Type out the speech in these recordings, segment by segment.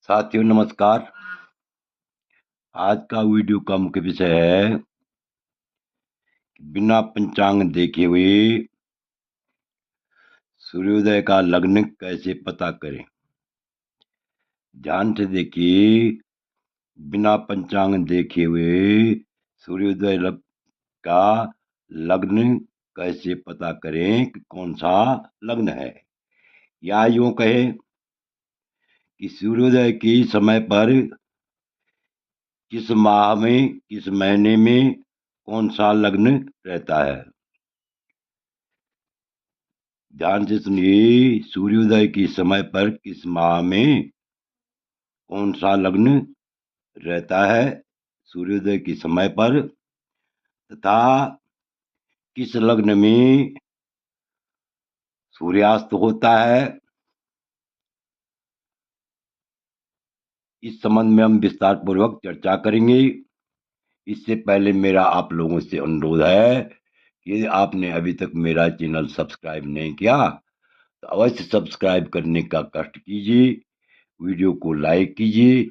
साथियों नमस्कार। आज का वीडियो का मुख्य विषय है बिना पंचांग देखे हुए सूर्योदय का लग्न कैसे पता करें। ध्यान से देखिए, बिना पंचांग देखे हुए सूर्योदय का लग्न कैसे पता करें कि कौन सा लग्न है, या यूं कहे कि सूर्योदय के समय पर किस माह में किस महीने में कौन सा लग्न रहता है। ध्यान से सुनिए, सूर्योदय के समय पर किस माह में कौन सा लग्न रहता है सूर्योदय के समय पर, तथा किस लग्न में सूर्यास्त होता है। इस संबंध में हम विस्तार पूर्वक चर्चा करेंगे। इससे पहले मेरा आप लोगों से अनुरोध है कि यदि आपने अभी तक मेरा चैनल सब्सक्राइब नहीं किया तो अवश्य सब्सक्राइब करने का कष्ट कीजिए, वीडियो को लाइक कीजिए,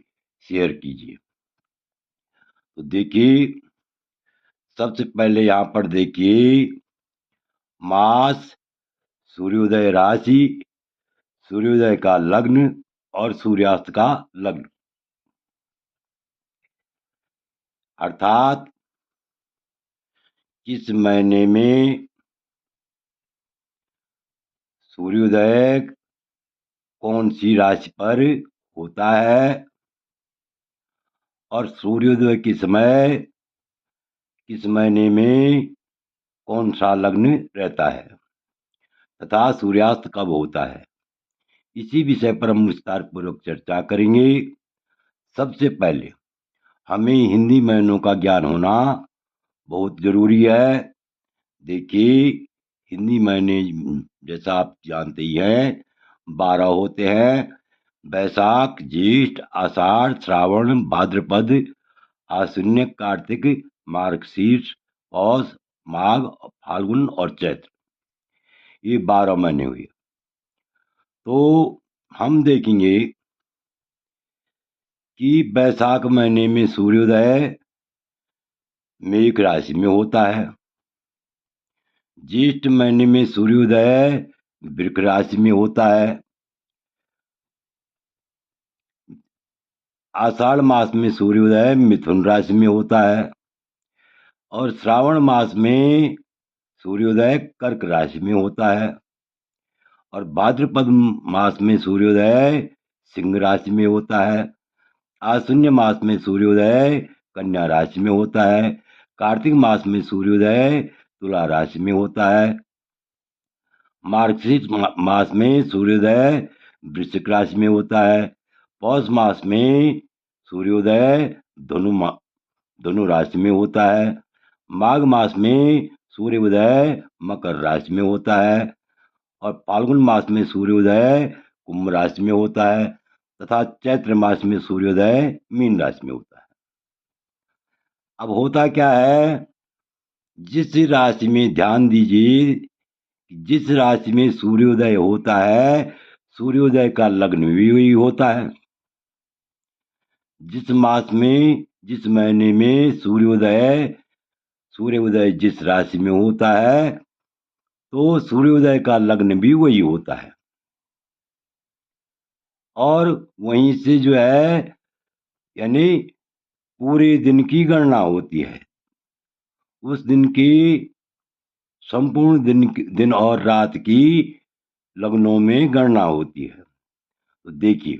शेयर कीजिए। तो देखिए, सबसे पहले यहाँ पर देखिए मास, सूर्योदय राशि, सूर्योदय का लग्न और सूर्यास्त का लग्न, अर्थात किस महीने में सूर्योदय कौन सी राशि पर होता है और सूर्योदय के समय किस महीने में कौन सा लग्न रहता है तथा सूर्यास्त कब होता है। इसी विषय पर हम विस्तार पूर्वक चर्चा करेंगे। सबसे पहले हमें हिंदी महीनों का ज्ञान होना बहुत जरूरी है। देखिए, हिंदी महीने जैसा आप जानते ही हैं 12 होते हैं: बैसाख, ज्येष्ठ, आषाढ़, श्रावण, भाद्रपद, आश्विन, कार्तिक, मार्गशीर्ष, पौष, माघ, फाल्गुन और चैत्र। ये 12 महीने हुए। तो हम देखेंगे कि बैसाख महीने में सूर्योदय मेष राशि में होता है। ज्येष्ठ महीने में सूर्योदय वृष राशि में होता है। आषाढ़ मास में सूर्योदय मिथुन राशि में होता है और श्रावण मास में सूर्योदय कर्क राशि में होता है और भाद्रपद मास में सूर्योदय सिंह राशि में होता है। आश्विन मास में सूर्योदय कन्या राशि में होता है। कार्तिक मास में सूर्योदय तुला राशि में होता है। मार्गशीर्ष मास में सूर्योदय वृश्चिक राशि में होता है। पौष मास में सूर्योदय धनु राशि में होता है। माघ मास में सूर्योदय मकर राशि में होता है और फाल्गुन मास में सूर्योदय कुंभ राशि में होता है तथा चैत्र मास में सूर्योदय मीन राशि में होता है। अब होता क्या है, जिस राशि में ध्यान दीजिए, जिस राशि में सूर्योदय होता है सूर्योदय का लग्न भी वही होता है। जिस मास में जिस महीने में सूर्योदय जिस राशि में होता है तो सूर्योदय का लग्न भी वही होता है और वहीं से जो है यानी पूरे दिन की गणना होती है। उस दिन की संपूर्ण दिन और रात की लग्नों में गणना होती है। तो देखिए,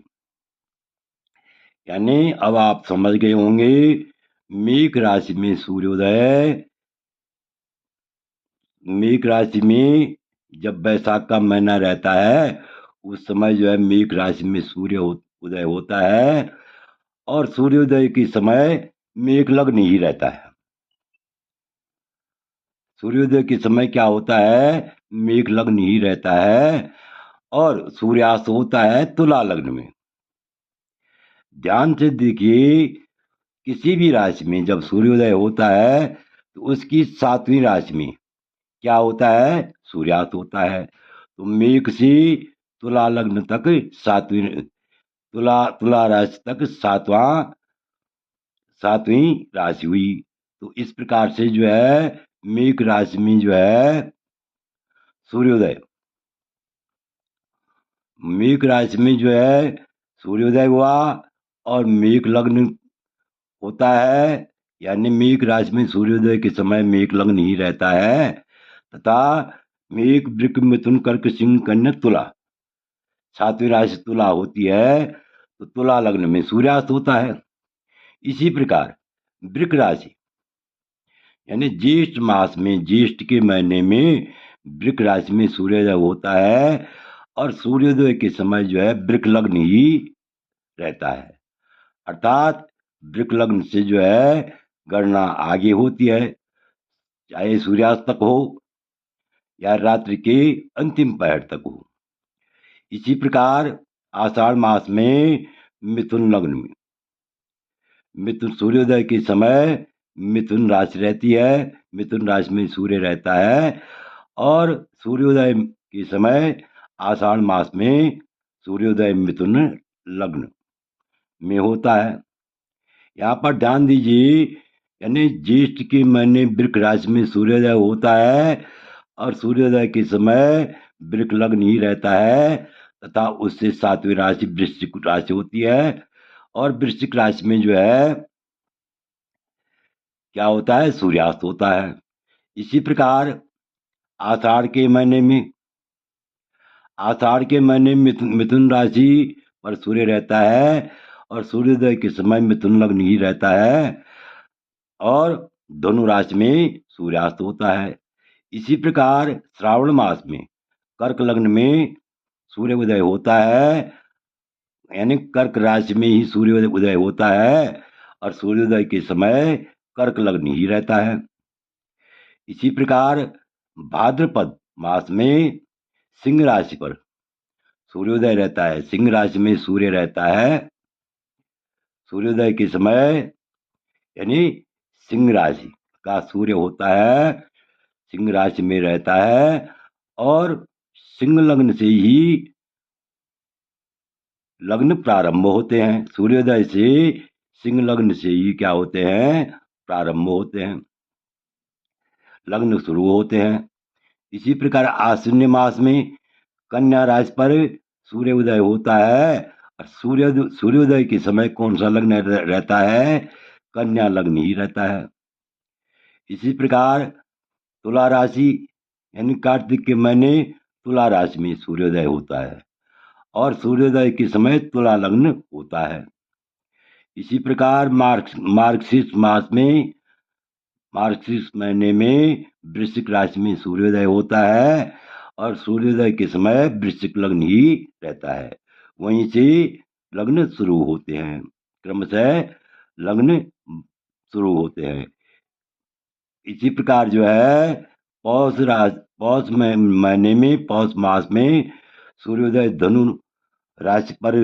यानी अब आप समझ गए होंगे, मेष राशि में सूर्योदय, मेष राशि में जब बैसाख का महीना रहता है उस समय जो है मेष राशि में सूर्य उदय होता है और सूर्योदय के समय मेघ लग्न ही रहता है। सूर्योदय के समय क्या होता है, मेघ लग्न ही रहता है और सूर्यास्त होता है तुला लग्न में। ध्यान से देखिए, किसी भी राशि में जब सूर्योदय होता है तो उसकी 7वीं राशि में क्या होता है, सूर्यास्त होता है। तो मेष से तुला लग्न तक 7वीं तुला राशि तक सातवीं राशि हुई। तो इस प्रकार से जो है मेष राशि में जो है सूर्योदय, मेष राशि में जो है सूर्योदय हुआ और मेष लग्न होता है, यानी मेष राशि में सूर्योदय के समय मेष लग्न ही रहता है तथा मेष वृक मिथुन कर्क सिंह कन्या तुला, सातवीं राशि तुला होती है तो तुला लग्न में सूर्यास्त होता है। इसी प्रकार वृक राशि यानी ज्येष्ठ मास में, ज्येष्ठ के महीने में वृक राशि में सूर्योदय होता है और सूर्योदय के समय जो है वृक लग्न ही रहता है, अर्थात वृक लग्न से जो है गणना आगे होती है, चाहे सूर्यास्त तक हो या रात्रि के अंतिम पहर तक हो। इसी प्रकार आषाढ़ मास में मिथुन लग्न में, मिथुन सूर्योदय के समय मिथुन राशि रहती है, मिथुन राशि में सूर्य रहता है और सूर्योदय के समय आषाढ़ मास में सूर्योदय मिथुन लग्न में होता है। यहाँ पर ध्यान दीजिए, यानी ज्येष्ठ के महीने वृक राशि में सूर्योदय होता है और सूर्योदय के समय वृक लग्न ही रहता है तथा उससे सातवीं राशि वृश्चिक राशि होती है और वृश्चिक राशि में जो है क्या होता है, सूर्यास्त होता है। इसी प्रकार आषाढ़ के महीने में, आषाढ़ के महीने में मिथुन राशि पर सूर्य रहता है और सूर्योदय के समय मिथुन लग्न ही रहता है और धनु राशि में सूर्यास्त होता है। इसी प्रकार श्रावण मास में कर्क लग्न में सूर्य उदय होता है, यानी कर्क राशि में ही सूर्य उदय होता है और सूर्योदय के समय कर्क लग्न ही रहता है। इसी प्रकार भाद्रपद मास में सिंह राशि पर सूर्योदय रहता है, सिंह राशि में सूर्य रहता है, सूर्योदय के समय यानी सिंह राशि का सूर्य होता है, सिंह राशि में रहता है और सिंह लग्न से ही लग्न प्रारंभ होते हैं, सूर्योदय से सिंह लग्न से ही क्या होते हैं, प्रारंभ होते हैं, लग्न शुरू होते हैं। इसी प्रकार आश्विन मास में कन्या राशि पर सूर्य उदय होता है और सूर्योदय के समय कौन सा लग्न रहता है, कन्या लग्न ही रहता है। इसी प्रकार तुला राशि यानी कार्तिक के महीने तुला राशि में सूर्योदय होता है और सूर्योदय के समय तुला लग्न होता है। इसी प्रकार मार्गशीर्ष मास में, मार्गशीर्ष महीने में वृश्चिक राशि में सूर्योदय होता है और सूर्योदय के समय वृश्चिक लग्न ही रहता है, वहीं से लग्न शुरू होते हैं, क्रमशः लग्न शुरू होते हैं। इसी प्रकार जो है पौष महीने में, पौष मास में सूर्योदय धनु राशि पर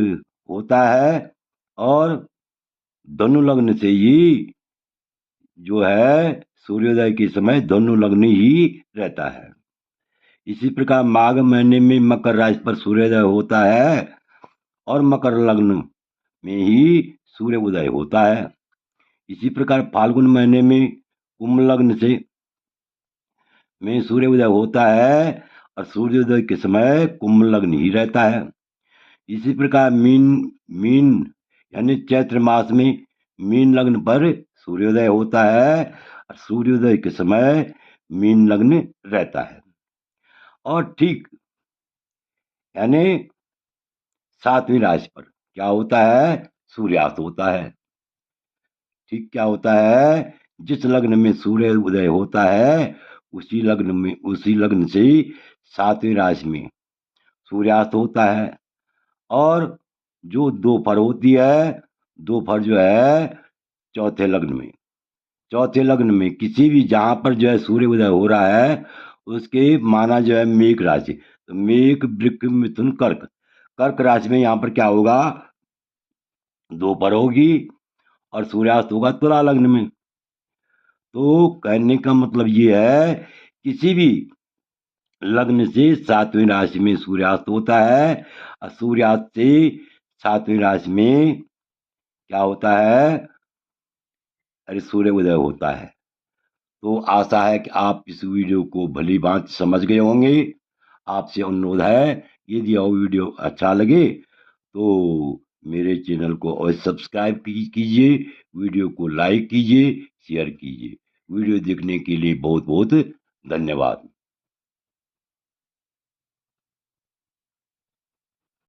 होता है और धनु लग्न से ही जो है सूर्योदय के समय धनु लग्न ही रहता है। इसी प्रकार माघ महीने में मकर राशि पर सूर्योदय होता है और मकर लग्न में ही सूर्य उदय होता है। इसी प्रकार फाल्गुन महीने में कुंभ लग्न से में सूर्य उदय होता है और सूर्योदय के समय कुंभ लग्न ही रहता है। इसी प्रकार मीन मीन यानी चैत्र मास में मीन लग्न पर सूर्योदय होता है और सूर्योदय के समय मीन लग्न रहता है और ठीक यानी सातवीं राशि पर क्या होता है, सूर्यास्त होता है। ठीक क्या होता है, जिस लग्न में सूर्य उदय होता है उसी लग्न से सातवीं राशि में सूर्यास्त होता है और जो दोपहर होती है, दोपहर जो है चौथे लग्न में, चौथे लग्न में किसी भी जहां पर जो है सूर्य उदय हो रहा है उसके माना जो है मेघ राशि, तो मेघ वृक मिथुन कर्क, कर्क राशि में यहाँ पर क्या होगा, दोपहर होगी और सूर्यास्त होगा तुला लग्न में। तो कहने का मतलब ये है किसी भी लग्न से सातवीं राशि में सूर्यास्त होता है और सूर्यास्त से सातवीं राशि में क्या होता है? अरे सूर्य उदय होता है। तो आशा है कि आप इस वीडियो को भली भांति समझ गए होंगे। आपसे अनुरोध है, यदि यह वीडियो अच्छा लगे तो मेरे चैनल को और सब्सक्राइब कीजिए, वीडियो को लाइक कीजिए, शेयर कीजिए। वीडियो देखने के लिए बहुत बहुत धन्यवाद।